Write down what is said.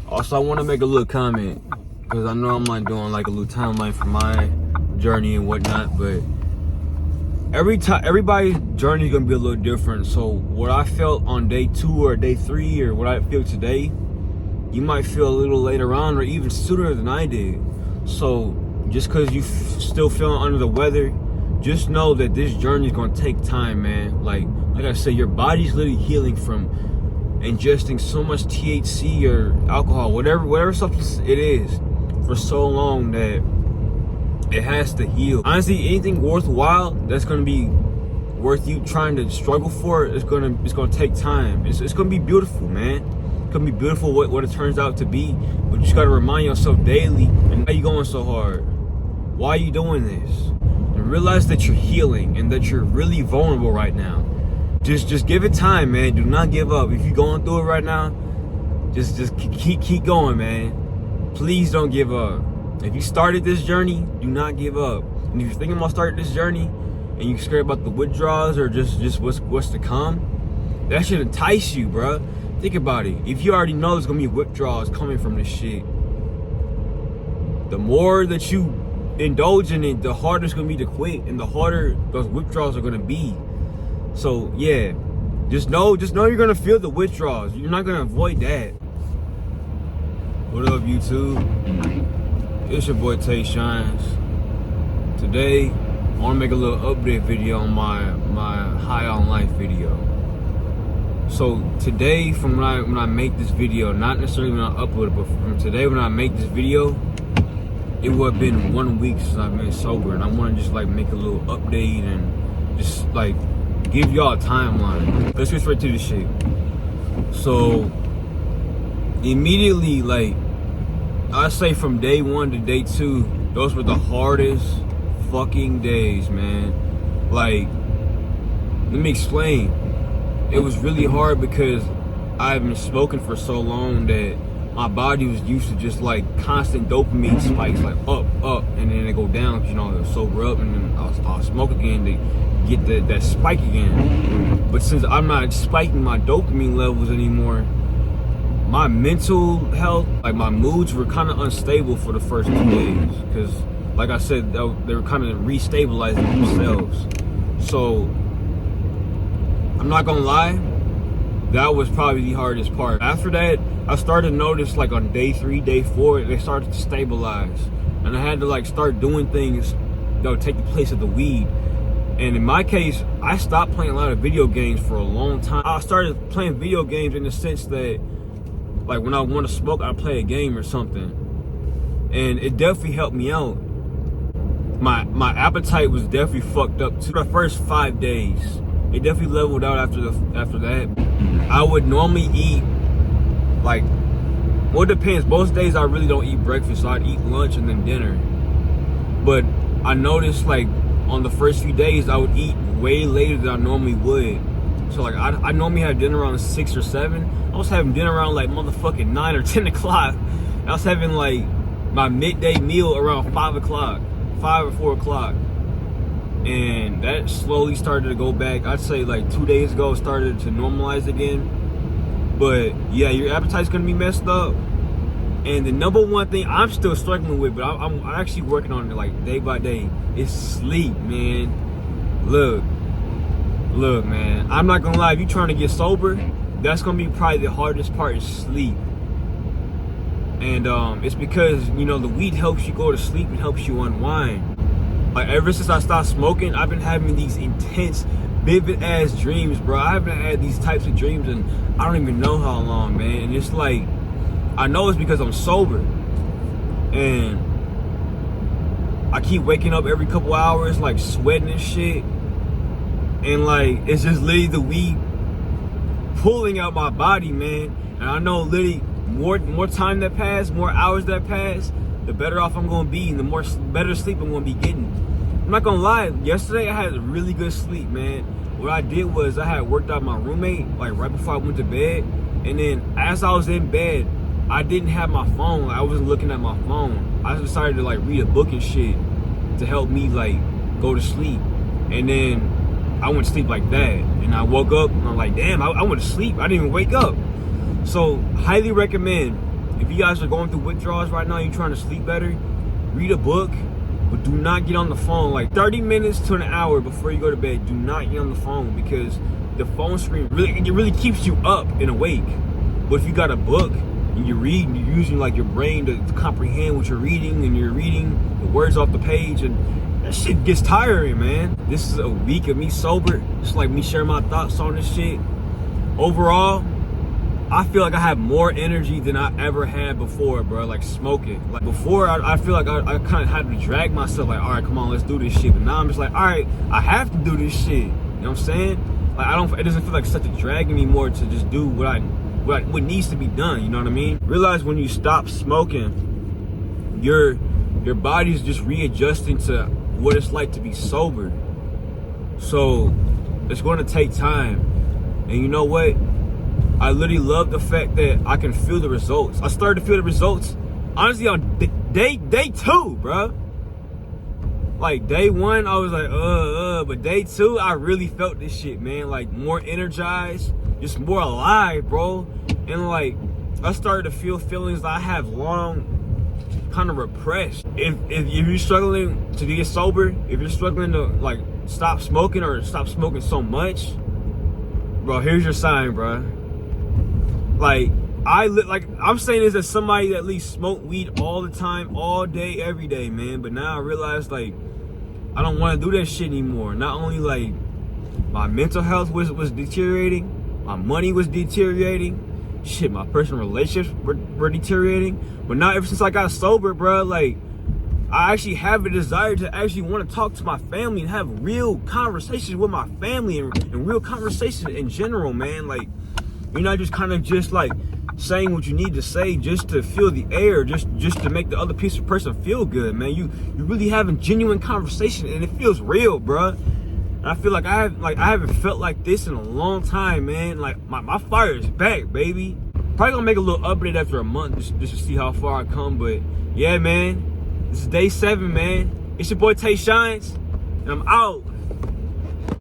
Also, I want to make a little comment because I know I'm like doing like a little timeline for my journey and whatnot, but everybody's journey is gonna be a little different. So what I felt on day 2 or day 3 or what I feel today, you might feel a little later on or even sooner than I did. So just because you still feeling under the weather, just know that this journey is gonna take time, man. Like I said, your body's literally healing from ingesting so much THC or alcohol, whatever substance it is, for so long that it has to heal. Honestly, anything worthwhile that's gonna be worth you trying to struggle for, it's gonna take time. It's gonna be beautiful, man. It's gonna be beautiful what it turns out to be. But you just gotta remind yourself daily, and why are you going so hard? Why are you doing this? And realize that you're healing and that you're really vulnerable right now. Just give it time, man. Do not give up. If you're going through it right now, just keep going, man. Please don't give up. If you started this journey, do not give up. And if you're thinking about starting this journey and you're scared about the withdrawals or just what's to come, that should entice you, bro. Think about it. If you already know there's gonna be withdrawals coming from this shit, the more that you indulge in it, the harder it's gonna be to quit, and the harder those withdrawals are gonna be. So yeah, just know you're gonna feel the withdrawals. You're not gonna avoid that. What up, YouTube? It's your boy Tay Shines. Today, I want to make a little update video on my High on Life video. So today, from when I make this video, not necessarily when I upload it, but from today when I make this video, it would have been 1 week since I've been sober, and I want to just like make a little update and just like give y'all a timeline. Let's get straight to this shit. So immediately, like, I say from day 1 to day 2, those were the hardest fucking days, man. Like, let me explain. It was really hard because I've been smoking for so long that my body was used to just like constant dopamine spikes, like up, and then they go down, you know, they'll sober up, and then I'll smoke again to get that spike again. But since I'm not spiking my dopamine levels anymore, my mental health, like my moods, were kind of unstable for the first 2 days because, like I said, they were kind of restabilizing themselves. So I'm not gonna lie, that was probably the hardest part. After that, I started to notice, like on day 3, day 4, they started to stabilize, and I had to like start doing things that would take the place of the weed. And in my case, I stopped playing a lot of video games for a long time. I started playing video games in the sense that, like, when I want to smoke, I play a game or something, and it definitely helped me out. My appetite was definitely fucked up too. The first 5 days, it definitely leveled out after that. I would normally eat, like, well, it depends. Most days I really don't eat breakfast, so I'd eat lunch and then dinner. But I noticed, like, on the first few days, I would eat way later than I normally would. So like I normally have dinner around 6 or 7. I was having dinner around like motherfucking 9 or 10 o'clock. I was having like my midday meal around 5 o'clock, 5 or 4 o'clock. And that slowly started to go back. I'd say like 2 days ago, it started to normalize again. But yeah, your appetite's gonna be messed up. And the number one thing I'm still struggling with, but I'm actually working on it like day by day, is sleep, man. Look, man, I'm not gonna lie, if you're trying to get sober, that's gonna be probably the hardest part, is sleep. And it's because, you know, the weed helps you go to sleep, it helps you unwind. Like, ever since I stopped smoking, I've been having these intense, vivid ass dreams, bro. I haven't had these types of dreams in I don't even know how long, man. And it's like, I know it's because I'm sober, and I keep waking up every couple hours, like sweating and shit. And like, it's just literally the weed pulling out my body, man. And I know literally more time that pass, more hours that pass, the better off I'm gonna be, and the better sleep I'm gonna be getting. I'm not gonna lie, yesterday I had really good sleep, man. What I did was I had worked out my roommate like right before I went to bed, and then as I was in bed, I didn't have my phone. I wasn't looking at my phone. I decided to like read a book and shit to help me like go to sleep. And then I went to sleep like that. And I woke up and I'm like, damn, I went to sleep. I didn't even wake up. So highly recommend, if you guys are going through withdrawals right now, you're trying to sleep better, read a book, but do not get on the phone. Like 30 minutes to an hour before you go to bed, do not get on the phone, because the phone screen really keeps you up and awake. But if you got a book and you read and you're using like your brain to comprehend what you're reading, and you're reading the words off the page, and that shit gets tiring, man. This is a week of me sober. It's like me sharing my thoughts on this shit. Overall, I feel like I have more energy than I ever had before, bro. Like smoking. Like before, I feel like I kind of had to drag myself. Like, all right, come on, let's do this shit. But now I'm just like, all right, I have to do this shit. You know what I'm saying? Like it doesn't feel like such a drag anymore to just do what needs to be done. You know what I mean? Realize when you stop smoking, your body's just readjusting to what it's like to be sober. So it's going to take time. And you know what? I literally love the fact that I can feel the results. I started to feel the results, honestly, on day 2, bro. Like day 1, I was like, but day 2, I really felt this shit, man. Like more energized, just more alive, bro. And like, I started to feel feelings that I have long kind of repressed. If you're struggling to get sober, if you're struggling to like stop smoking or stop smoking so much, bro, here's your sign, bro. Like I'm saying this as somebody that at least smoked weed all the time, all day, every day, man. But now I realize like I don't want to do that shit anymore. Not only like my mental health was deteriorating, my money was deteriorating. Shit, my personal relationships were deteriorating. But now ever since I got sober, bro, like I actually have a desire to actually want to talk to my family and have real conversations with my family and real conversations in general, man. Like you're not just kind of just like saying what you need to say just to fill the air, just to make the other person feel good, man. You really having genuine conversation, and it feels real, bro. And I feel like I haven't felt like this in a long time, man. Like my fire is back, baby. Probably gonna make a little update after a month just to see how far I come. But yeah, man, this is day 7, man. It's your boy Tay Shines, and I'm out.